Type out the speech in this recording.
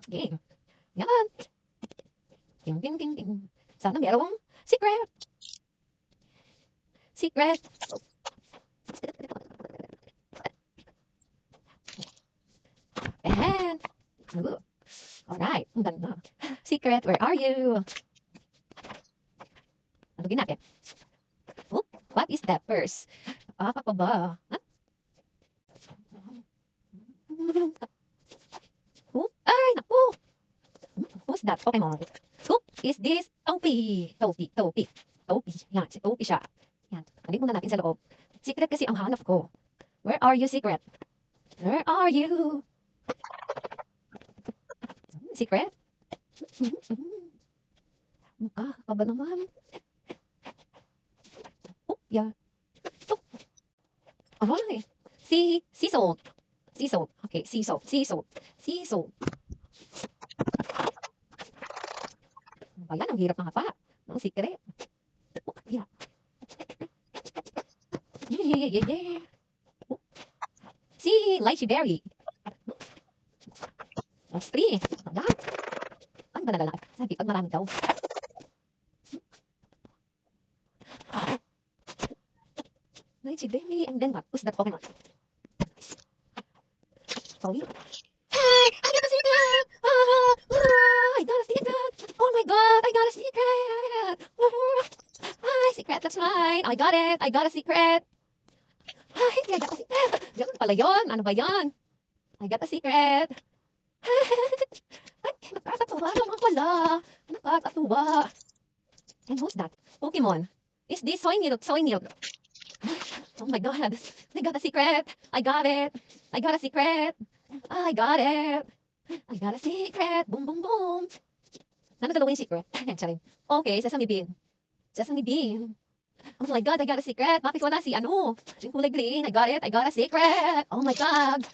Game. Yan. Ding, ding, ding, ding. Sana merong secret. Secret. And, ooh. Alright, ang ganda. Secret, where are you? Alugin natin. Oh, what is that first? Ah, ba? Huh? Oh, ay, naku. Who's that Pokemon? Who is this? Topi. Topi, Topi. Topi. Yan, si Topi siya. Yan, halip muna natin sa loob. Secret kasi ang hanap ko. Where are you, Secret? Where are you? Secret? Mukha ka ba naman? Oh, yeah. Oh, ay. Sea salt. Sea salt. Okay, sea salt. Sea salt. Sea salt. Ano ba yan? Ang hirap ng hapa. Ang secret. Oh, yeah. Yeah. Oh. See, lychee berry. That's 3. Yan. Ano ba nalalaki? Sabi, pag marami daw. Lychee berry. And then what? Who's that Pokemon? Sorry. Hey, I got a secret! I got a secret! Oh my god, I got a secret! Hi, secret, that's mine. I got it. I got a secret. Hi, I got a secret. Yan pala yun. Ano ba yan? I got a secret. Ay, nakakatuwa naman pala. Nakakatuwa. And who's that? Pokemon. Is this Soy Milk? Soy Milk. Oh my god. I got a secret. I got it. I got a secret. I got it. I got a secret. Boom, boom, boom. Ano dalawa yung secret? Charing. Okay, Sesame Bean. Sesame Bean. Oh my god, I got a secret. Bakit wala si ano? Yung kulay green. I got it. I got a secret. Oh my god.